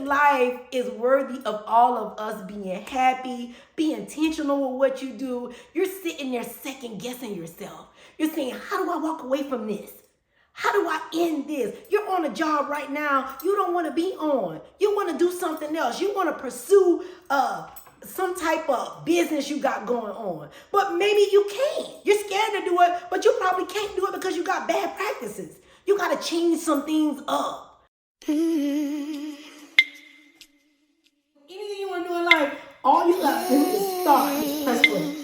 life is worthy of all of us being happy, be intentional with what you do. You're sitting there second guessing yourself. You're saying, how do I walk away from this? How do I end this? You're on a job right now you don't want to be on. You want to do something else. You want to pursue some type of business you got going on. But maybe you can't. You're scared to do it, but you probably can't do it because you got bad practices. You got to change some things up. Anything you want to do in life, all you got to do is start. Press play.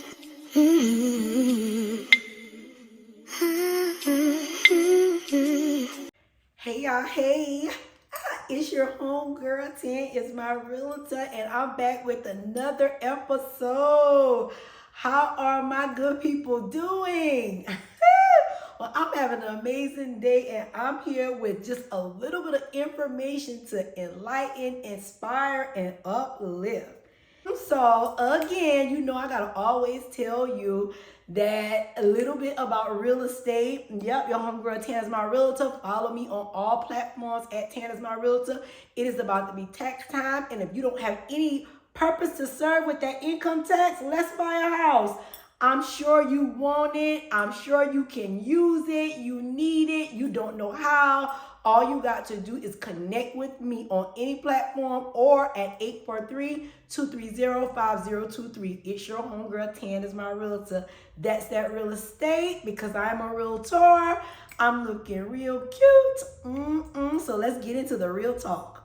Hey y'all, hey. It's your homegirl 10 is my realtor, and I'm back with another episode. How are my good people doing? Well, I'm having an amazing day, and I'm here with just a little bit of information to enlighten, inspire, and uplift. So again, you know I gotta always tell you that a little bit about real estate. Yep, your homegirl Tana's my realtor. Follow me on all platforms at Tana's my realtor. It is about to be tax time, and if you don't have any purpose to serve with that income tax, let's buy a house. I'm sure you want it. I'm sure you can use it. You need it. You don't know how. All you got to do is connect with me on any platform or at 843-230-5023. It's your homegirl, Tan is my realtor. That's that real estate because I'm a realtor. I'm looking real cute. So let's get into the real talk.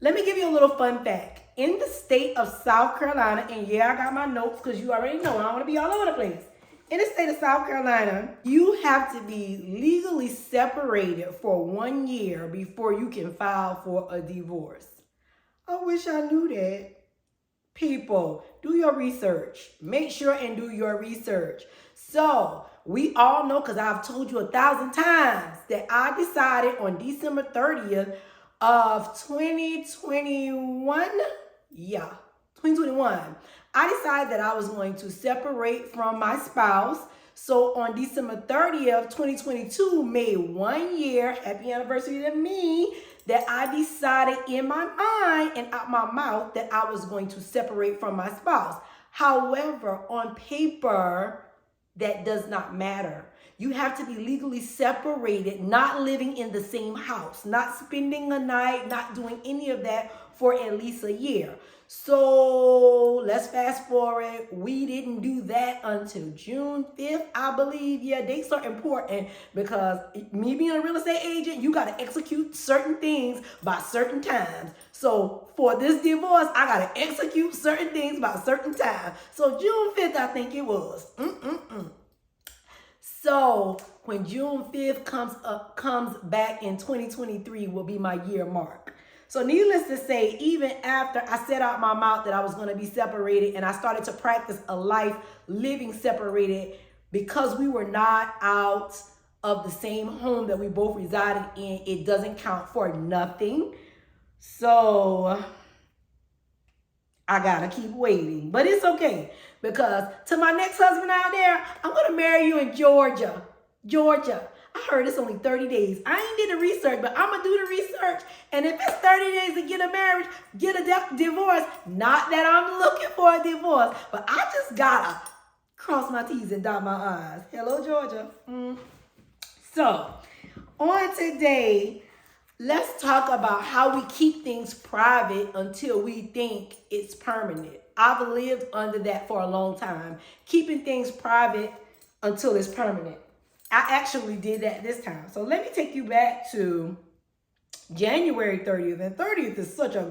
Let me give you a little fun fact. In the state of South Carolina, and yeah, I got my notes because you already know I don't want to be all over the place. In the state of South Carolina, you have to be legally separated for 1 year before you can file for a divorce. I wish I knew that. People, do your research. Make sure and do your research. So, we all know, because I've told you 1,000 times, that I decided on December 30th of 2021, 2021, I decided that I was going to separate from my spouse. So on December 30th, 2022, made 1 year, happy anniversary to me, that I decided in my mind and out my mouth that I was going to separate from my spouse. However, on paper, that does not matter. You have to be legally separated, not living in the same house, not spending a night, not doing any of that for at least a year. So let's fast forward. We didn't do that until June 5th, I believe. Yeah, dates are important because me being a real estate agent, you got to execute certain things by certain times. So for this divorce, I got to execute certain things by certain times. So June 5th, I think it was. So when June 5th comes back in 2023 will be my year mark. So needless to say, even after I said out my mouth that I was going to be separated and I started to practice a life living separated because we were not out of the same home that we both resided in, it doesn't count for nothing. So I gotta keep waiting, but it's okay because to my next husband out there, I'm gonna marry you in Georgia. I heard it's only 30 days. I ain't did the research, but I'm gonna do the research. And if it's 30 days to get a marriage, get a divorce, not that I'm looking for a divorce, but I just gotta cross my T's and dot my I's. Hello, Georgia. So on today, let's talk about how we keep things private until we think it's permanent. I've lived under that for a long time, keeping things private until it's permanent. I actually did that this time. So let me take you back to January 30th. And 30th is such a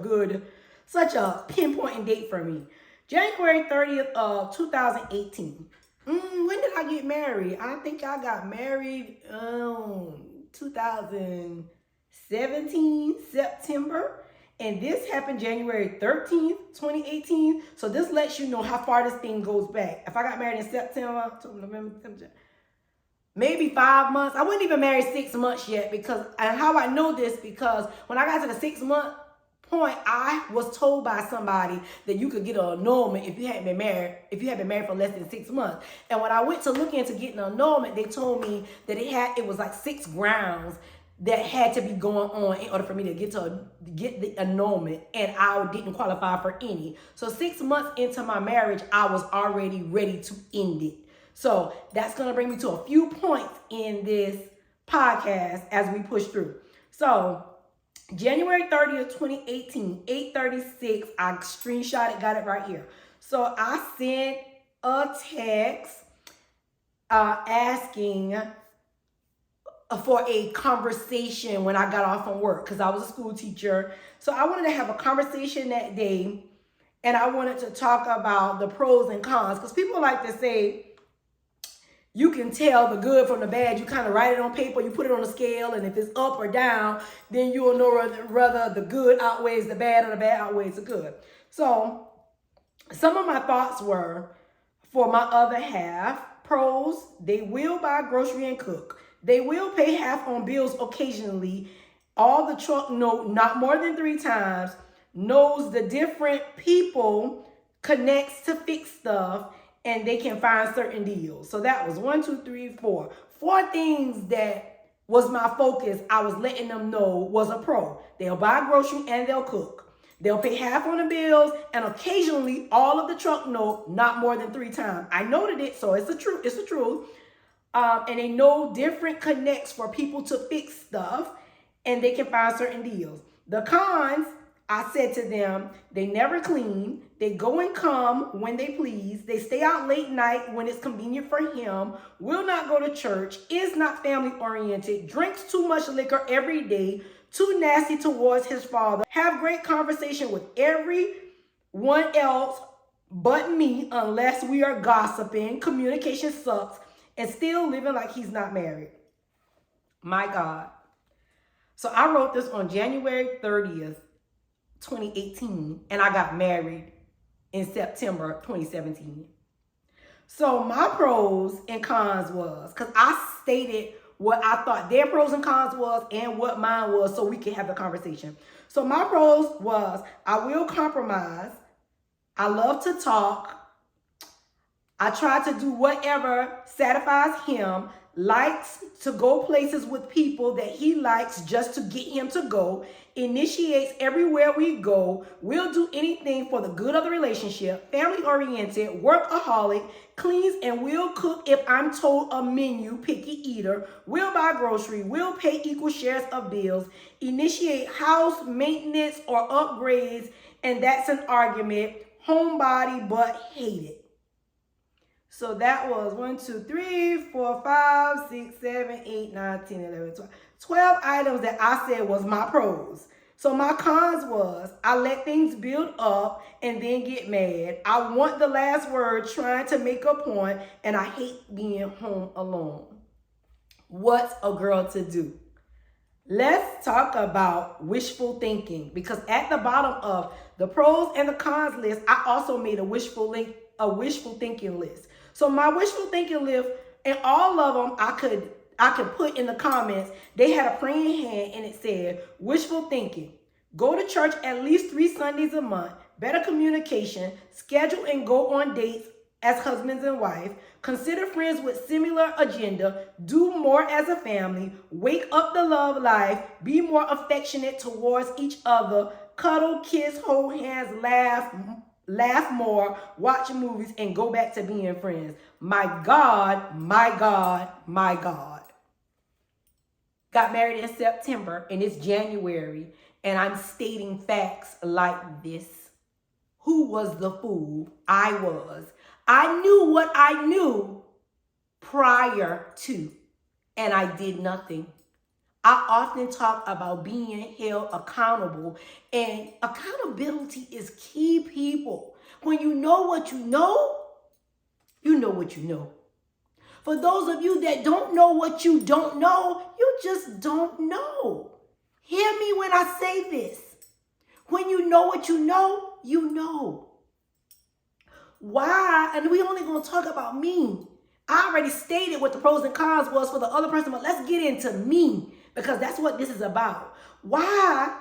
pinpointing date for me. January 30th of 2018. When did I get married? I think I got married 2017, September. And this happened January 13th, 2018. So this lets you know how far this thing goes back. If I got married in September, October, November, December, maybe 5 months. I wasn't even married 6 months yet and how I know this, because when I got to the 6 month point, I was told by somebody that you could get an annulment if you hadn't been married for less than 6 months. And when I went to look into getting an annulment, they told me that it was like 6 grounds. that had to be going on in order for me to get the annulment, and I didn't qualify for any. So 6 months into my marriage, I was already ready to end it. So that's going to bring me to a few points in this podcast as we push through. So January 30th, 2018, 8:36, I screenshot it, got it right here. So I sent a text asking for a conversation when I got off from work, because I was a school teacher. So I wanted to have a conversation that day, and I wanted to talk about the pros and cons, because people like to say you can tell the good from the bad. You kind of write it on paper, you put it on a scale, and if it's up or down, then you will know whether the good outweighs the bad or the bad outweighs the good. So some of my thoughts were, for my other half, pros: they will buy grocery and cook. They will pay half on bills occasionally. All the truck note, not more than 3 times. Knows the different people, connects to fix stuff, and they can find certain deals. So that was 1, 2, 3, 4. 4 things that was my focus. I was letting them know was a pro. They'll buy grocery and they'll cook. They'll pay half on the bills, and occasionally all of the truck note, not more than 3 times. I noted it, so it's the truth. It's the truth. And they know different connects for people to fix stuff, and they can find certain deals. The cons, I said to them, they never clean. They go and come when they please. They stay out late night when it's convenient for him. Will not go to church. Is not family oriented. Drinks too much liquor every day. Too nasty towards his father. Have great conversation with everyone else but me, unless we are gossiping. Communication sucks. And still living like he's not married. My God. So I wrote this on January 30th, 2018, and I got married in September 2017. So my pros and cons was, because I stated what I thought their pros and cons was and what mine was, so we can have the conversation. So my pros was, I will compromise. I love to talk. I try to do whatever satisfies him. Likes to go places with people that he likes just to get him to go. Initiates everywhere we go. Will do anything for the good of the relationship. Family oriented. Workaholic. Cleans and will cook if I'm told a menu. Picky eater. Will buy grocery. Will pay equal shares of bills. Initiate house maintenance or upgrades, and that's an argument. Homebody but hate it. So that was 1, 2, 3, 4, 5, 6, 7, 8, 9, 10, 11, 12. 12 items that I said was my pros. So my cons was, I let things build up and then get mad. I want the last word, trying to make a point, and I hate being home alone. What's a girl to do? Let's talk about wishful thinking, because at the bottom of the pros and the cons list, I also made a wishful thinking list. So my wishful thinking list, and all of them I could put in the comments. They had a praying hand, and it said, wishful thinking. Go to church at least 3 Sundays a month. Better communication. Schedule and go on dates as husbands and wife. Consider friends with similar agenda. Do more as a family. Wake up the love life. Be more affectionate towards each other. Cuddle, kiss, hold hands, laugh more, watch movies, and go back to being friends. My God, my God, my God. Got married in September, and it's January, and I'm stating facts like this. Who was the fool? I was. I knew what I knew prior to, and I did nothing. I often talk about being held accountable, and accountability is key, people. When you know what you know, you know what you know. For those of you that don't know what you don't know, you just don't know. Hear me when I say this. When you know what you know, you know. Why? And we only going to talk about me. I already stated what the pros and cons was for the other person, but let's get into me, because that's what this is about. Why?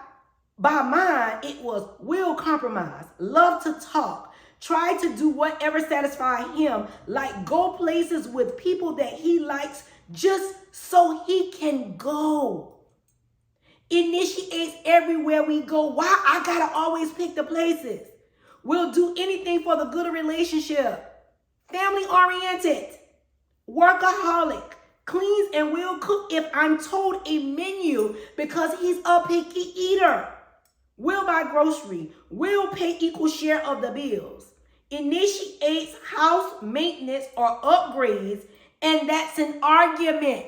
By mine, it was will compromise, love to talk, try to do whatever satisfies him, like go places with people that he likes just so he can go. Initiates everywhere we go. Why I gotta always pick the places? Will do anything for the good of relationship. Family oriented. Workaholic. Cleans and will cook if I'm told a menu because he's a picky eater. Will buy grocery. Will pay equal share of the bills. Initiates house maintenance or upgrades, and that's an argument.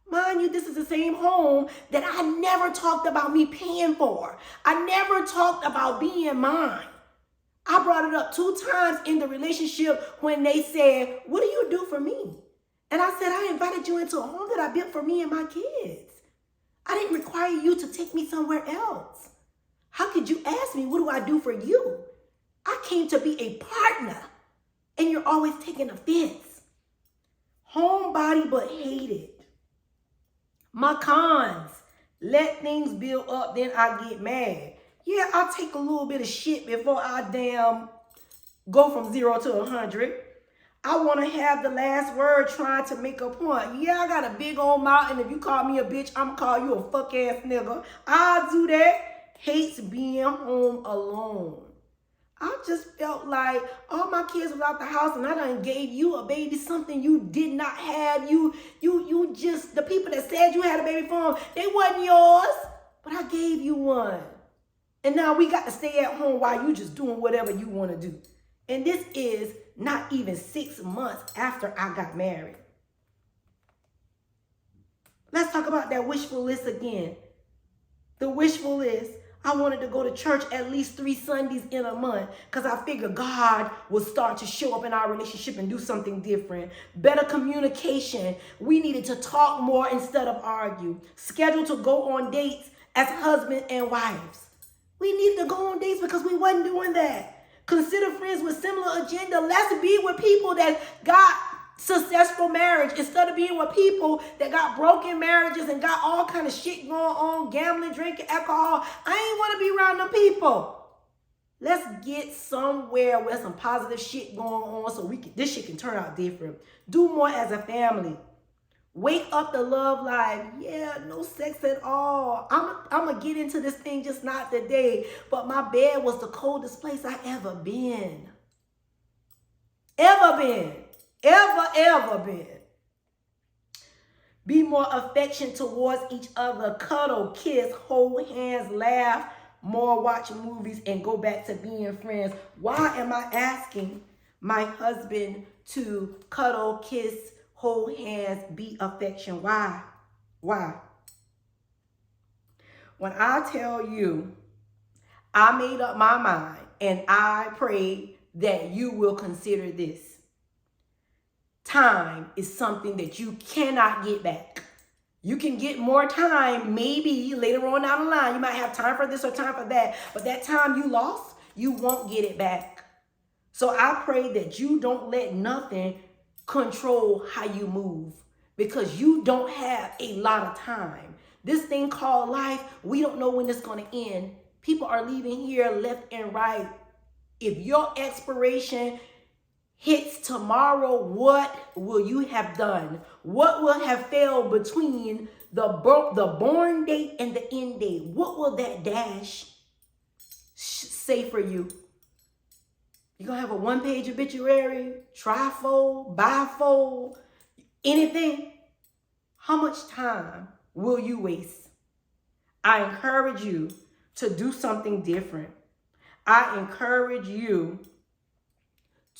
Mind you, this is the same home that I never talked about me paying for. I never talked about being mine. I brought it up 2 times in the relationship when they said, what do you do for me? And I said, I invited you into a home that I built for me and my kids. I didn't require you to take me somewhere else. How could you ask me, what do I do for you? I came to be a partner, and you're always taking offense. Homebody but hated. My cons, let things build up, then I get mad. Yeah, I'll take a little bit of shit before I go from 0 to 100. I want to have the last word trying to make a point. Yeah, I got a big old mouth, and if you call me a bitch, I'm going to call you a fuck ass nigga. I'll do that. Hates being home alone. I just felt like all my kids were out the house and I done gave you a baby, something you did not have. You just, the people that said you had a baby for them, they wasn't yours, but I gave you one. And now we got to stay at home while you just doing whatever you want to do. And this is not even 6 months after I got married. Let's talk about that wishful list again. The wishful list. I wanted to go to church at least 3 Sundays in a month because I figured God would start to show up in our relationship and do something different. Better communication. We needed to talk more instead of argue. Scheduled to go on dates as husband and wives. We needed to go on dates because we wasn't doing that. Consider friends with similar agenda. Let's be with people that got successful marriage instead of being with people that got broken marriages and got all kind of shit going on, gambling, drinking, alcohol. I ain't want to be around them people. Let's get somewhere where some positive shit going on so this shit can turn out different. Do more as a family. Wake up the love life. Yeah, no sex at all. I'm going to get into this thing just not today, but my bed was the coldest place I ever been. Ever been. Ever been. Be more affectionate towards each other. Cuddle, kiss, hold hands, laugh, more watch movies, and go back to being friends. Why am I asking my husband to cuddle, kiss, hold hands, be affection? Why? When I tell you, I made up my mind and I pray that you will consider this. Time is something that you cannot get back. You can get more time, maybe later on down the line. You might have time for this or time for that. But that time you lost, you won't get it back. So I pray that you don't let nothing control how you move because you don't have a lot of time. This thing called life, we don't know when it's going to end. People are leaving here left and right. If your expiration hits tomorrow, what will you have done? What will have failed between the born date and the end date? What will that dash say for you? You're going to have a 1-page obituary, trifold, bifold, anything? How much time will you waste? I encourage you to do something different. I encourage you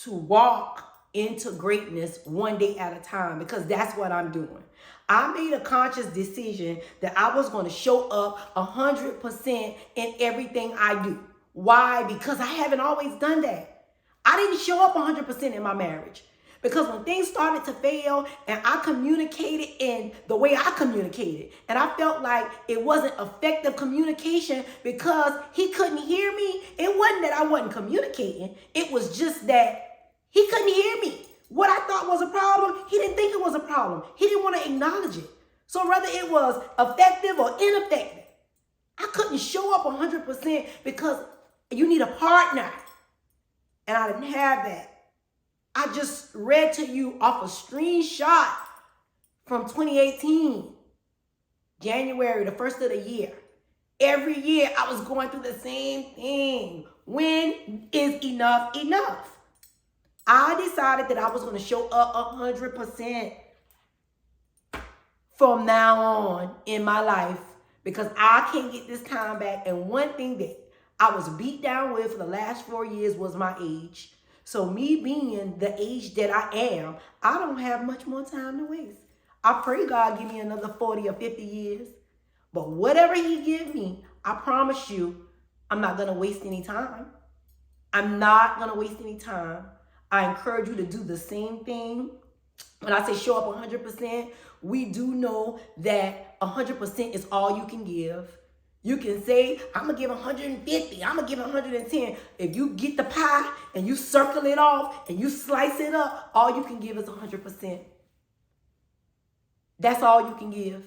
to walk into greatness one day at a time because that's what I'm doing. I made a conscious decision that I was going to show up 100% in everything I do. Why? Because I haven't always done that. I didn't show up 100% in my marriage because when things started to fail and I communicated in the way I communicated and I felt like it wasn't effective communication because he couldn't hear me, it wasn't that I wasn't communicating. It was just that he couldn't hear me. What I thought was a problem, he didn't think it was a problem. He didn't want to acknowledge it. So whether it was effective or ineffective, I couldn't show up 100% because you need a partner. And I didn't have that. I just read to you off a screenshot from 2018. January, the first of the year. Every year I was going through the same thing. When is enough enough? I decided that I was going to show up 100% from now on in my life because I can't get this time back. And one thing that I was beat down with for the last 4 years was my age. So me being the age that I am, I don't have much more time to waste. I pray God give me another 40 or 50 years. But whatever he give me, I promise you, I'm not going to waste any time. I'm not going to waste any time. I encourage you to do the same thing. When I say show up 100%, we do know that 100% is all you can give. You can say, I'm going to give 150. I'm going to give 110. If you get the pie and you circle it off and you slice it up, all you can give is 100%. That's all you can give.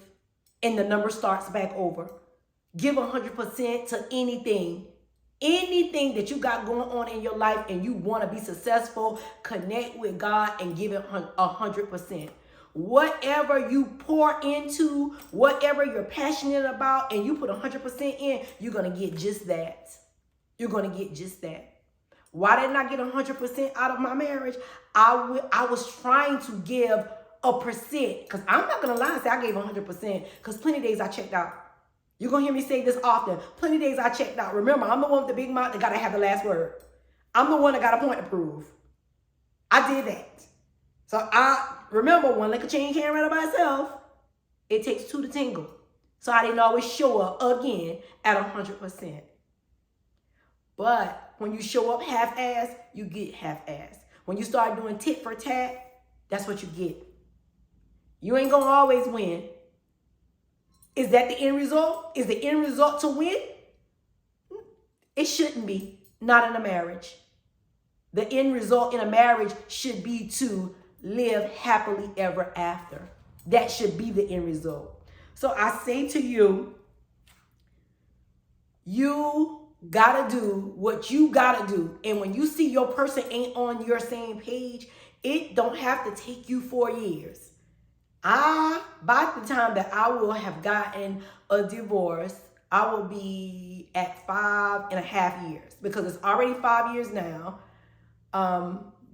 And the number starts back over. Give 100% to anything. Anything that you got going on in your life and you want to be successful, connect with God and give it 100%. Whatever you pour into, whatever you're passionate about, and you put 100% in, you're going to get just that. You're going to get just that. Why didn't I get 100% out of my marriage? I was trying to give a percent, because I'm not going to lie and say I gave 100%, because plenty of days I checked out. You're going to hear me say this often. Plenty of days I checked out. Remember, I'm the one with the big mouth that got to have the last word. I'm the one that got a point to prove. I did that. So I remember, one lick of chain can't run by itself. It takes two to tangle. So I didn't always show up again at 100%. But when you show up half-ass, you get half-ass. When you start doing tit for tat, that's what you get. You ain't going to always win. Is that the end result? Is the end result to win? It shouldn't be. Not in a marriage. The end result in a marriage should be to live happily ever after. That should be the end result. So I say to you, you gotta do what you gotta do. And when you see your person ain't on your same page, it don't have to take you 4 years. By the time that I will have gotten a divorce, I will be at 5.5 years, because it's already 5 years now.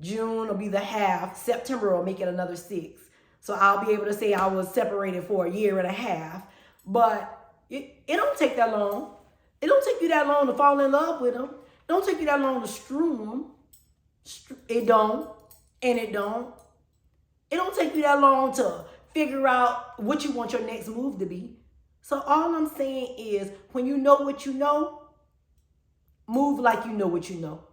June will be the half. September will make it another 6. So I'll be able to say I was separated for 1.5 years. But it don't take that long. It don't take you that long to fall in love with them. It don't take you that long to screw them. It don't. And it don't. It don't take you that long to figure out what you want your next move to be. So all I'm saying is, when you know what you know, move like you know what you know.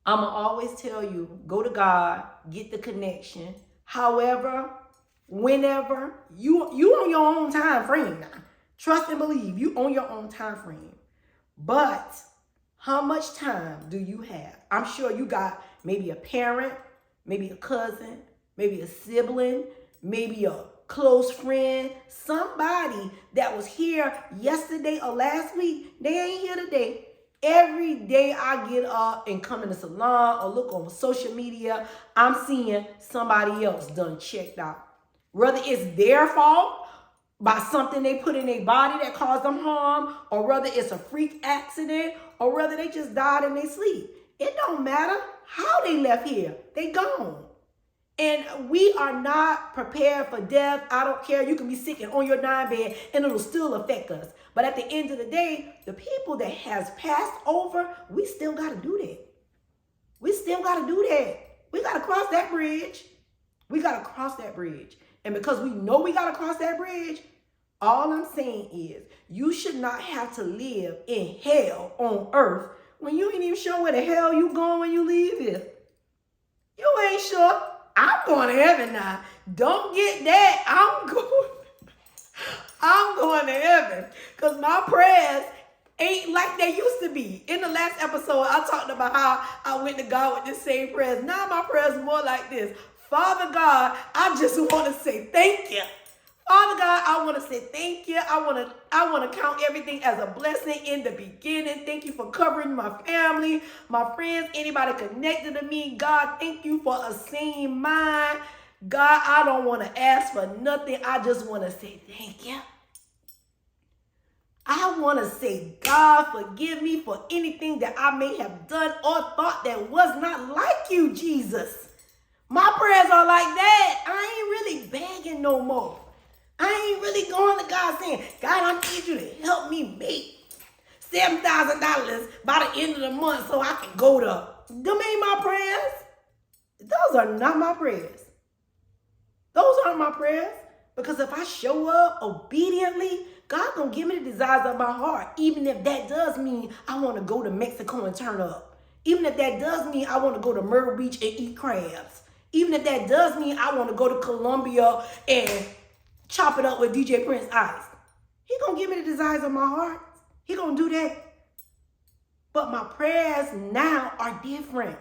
I'm going to always tell you, go to God, get the connection. However, whenever, you on your own time frame now. Trust and believe, you on your own time frame. But how much time do you have? I'm sure you got maybe a parent, maybe a cousin, maybe a sibling, maybe a close friend, somebody that was here yesterday or last week. They ain't here today. Every day I get up and come in the salon or look on social media, I'm seeing somebody else done checked out. Whether it's their fault by something they put in their body that caused them harm, or whether it's a freak accident, or whether they just died in their sleep. It don't matter how they left here. They gone. And we are not prepared for death. I don't care. You can be sick and on your dying bed and it'll still affect us. But at the end of the day, the people that has passed over, we still got to do that. We still got to do that. We got to cross that bridge. We got to cross that bridge. And because we know we got to cross that bridge, all I'm saying is, you should not have to live in hell on earth when you ain't even sure where the hell you going when you leave here. You ain't sure. I'm going to heaven now. Don't get that. I'm going to heaven. Because my prayers ain't like they used to be. In the last episode, I talked about how I went to God with the same prayers. Now my prayers are more like this. Father God, I just want to say thank you. Father God, I want to say thank you. I want to count everything as a blessing in the beginning. Thank you for covering my family, my friends, anybody connected to me. God, thank you for a sane mind. God, I don't want to ask for nothing. I just want to say thank you. I want to say, God, forgive me for anything that I may have done or thought that was not like you, Jesus. My prayers are like that. I ain't really begging no more. I ain't really going to God saying, God, I need you to help me make $7,000 by the end of the month so I can go to. Them ain't my prayers. Those are not my prayers. Those aren't my prayers. Because if I show up obediently, God gonna give me the desires of my heart. Even if that does mean I want to go to Mexico and turn up. Even if that does mean I want to go to Myrtle Beach and eat crabs. Even if that does mean I want to go to Colombia and chop it up with DJ Prince Ice. He gonna give me the desires of my heart. He gonna do that. But my prayers now are different.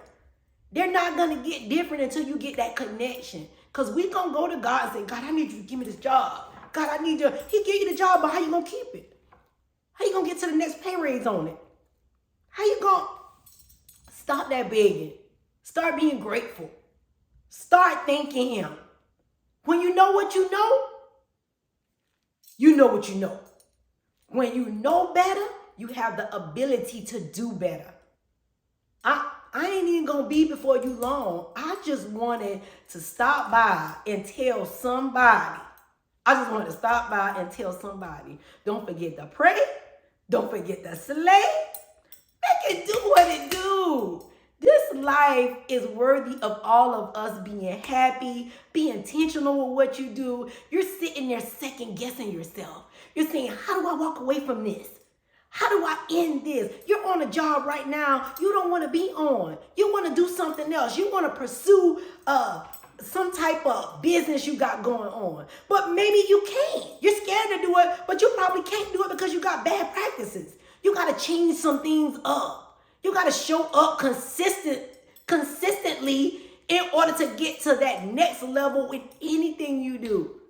They're not gonna get different until you get that connection. Because we gonna go to God and say, God, I need you to give me this job. God, I need you. He give you the job, but how you gonna keep it? How you gonna get to the next pay raise on it? How you gonna stop that begging? Start being grateful. Start thanking him. When you know what you know, you know what you know. When you know better, you have the ability to do better. I ain't even gonna be before you long. I just wanted to stop by and tell somebody. Don't forget to pray. Don't forget to slay. Make it do what it do. This life is worthy of all of us being happy, be intentional with what you do. You're sitting there second guessing yourself. You're saying, how do I walk away from this? How do I end this? You're on a job right now you don't want to be on. You want to do something else. You want to pursue some type of business you got going on. But maybe you can't. You're scared to do it, but you probably can't do it because you got bad practices. You got to change some things up. You got to show up consistently in order to get to that next level with anything you do.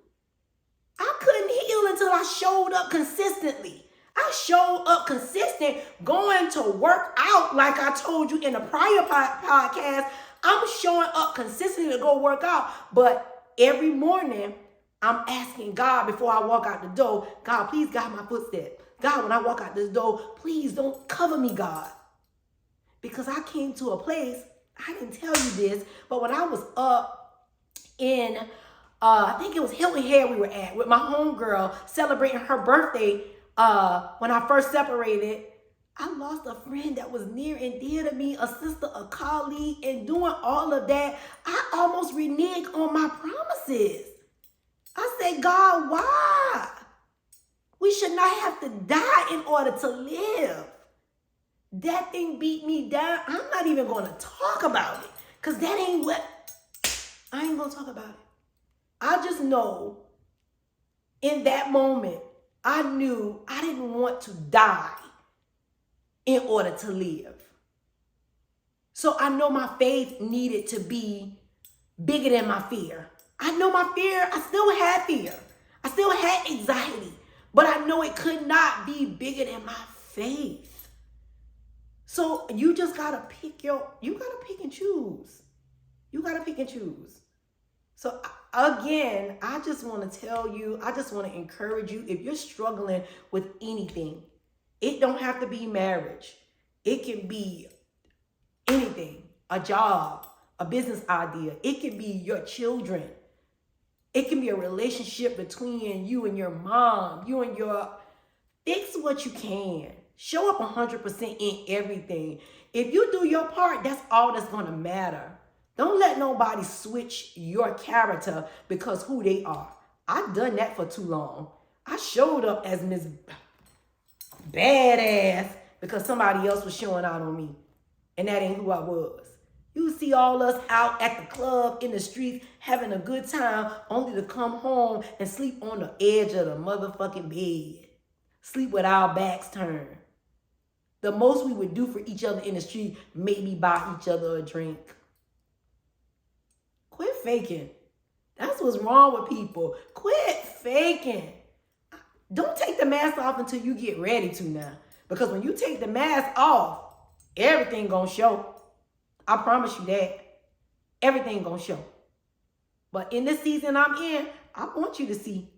I couldn't heal until I showed up consistently. I showed up consistent going to work out like I told you in a prior podcast. I'm showing up consistently to go work out. But every morning, I'm asking God before I walk out the door, God, please guide my footsteps. God, when I walk out this door, please don't cover me, God. Because I came to a place, I didn't tell you this, but when I was up in, I think it was Hilton Head we were at with my homegirl celebrating her birthday. When I first separated, I lost a friend that was near and dear to me, a sister, a colleague, and doing all of that, I almost reneged on my promises. I said, God, why? We should not have to die in order to live. That thing beat me down. I'm not even going to talk about it because that ain't what, I ain't going to talk about it. I just know in that moment, I knew I didn't want to die in order to live. So I know my faith needed to be bigger than my fear. I know my fear, I still had fear. I still had anxiety, but I know it could not be bigger than my faith. So you just gotta pick and choose. You gotta pick and choose. So again, I just want to tell you, I just want to encourage you, if you're struggling with anything, it don't have to be marriage. It can be anything, a job, a business idea. It can be your children. It can be a relationship between you and your mom, fix what you can. Show up 100% in everything. If you do your part, that's all that's going to matter. Don't let nobody switch your character because who they are. I've done that for too long. I showed up as Miss Badass because somebody else was showing out on me. And that ain't who I was. You see all us out at the club, in the streets, having a good time, only to come home and sleep on the edge of the motherfucking bed. Sleep with our backs turned. The most we would do for each other in the street, maybe buy each other a drink. Quit faking. That's what's wrong with people. Quit faking. Don't take the mask off until you get ready to now. Because when you take the mask off, everything gonna show. I promise you that. Everything gonna show. But in this season I'm in, I want you to see.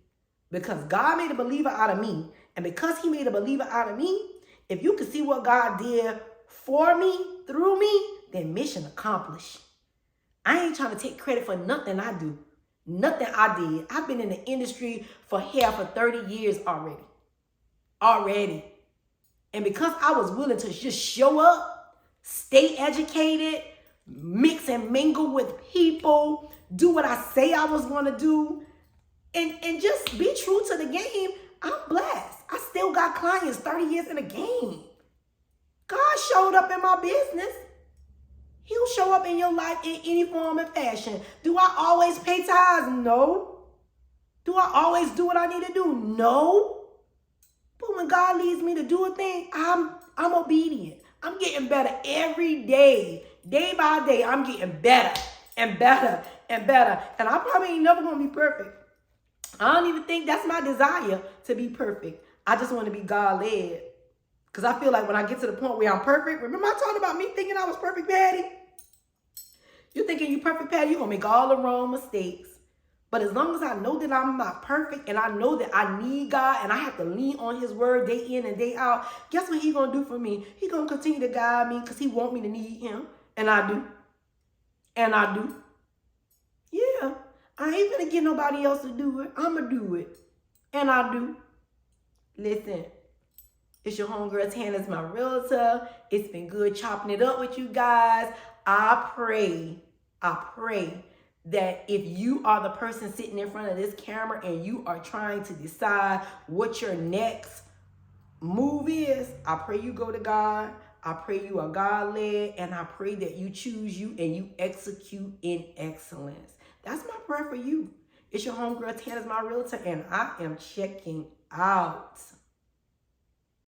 Because God made a believer out of me. And because he made a believer out of me, if you can see what God did for me, through me, then mission accomplished. I ain't trying to take credit for nothing I do. Nothing I did. I've been in the industry for hair for 30 years already. And because I was willing to just show up, stay educated, mix and mingle with people, do what I say I was going to do, and just be true to the game, I'm blessed. I still got clients 30 years in the game. God showed up in my business. He'll show up in your life in any form and fashion. Do I always pay tithes? No. Do I always do what I need to do? No. But when God leads me to do a thing, I'm obedient. I'm getting better every day. Day by day, I'm getting better and better and better. And I probably ain't never going to be perfect. I don't even think that's my desire to be perfect. I just want to be God-led. Because I feel like when I get to the point where I'm perfect, remember I talked about me thinking I was perfect, Patty? You're thinking you perfect, Patty, you're going to make all the wrong mistakes. But as long as I know that I'm not perfect and I know that I need God and I have to lean on his word day in and day out, guess what he's going to do for me? He's going to continue to guide me because he wants me to need him. And I do. And I do. Yeah. I ain't going to get nobody else to do it. I'm going to do it. And I do. Listen. It's your homegirl Tana's my realtor. It's been good chopping it up with you guys. I pray that if you are the person sitting in front of this camera and you are trying to decide what your next move is, I pray you go to God. I pray you are God-led, and I pray that you choose you and you execute in excellence. That's my prayer for you. It's your homegirl Tana's my realtor, and I am checking out.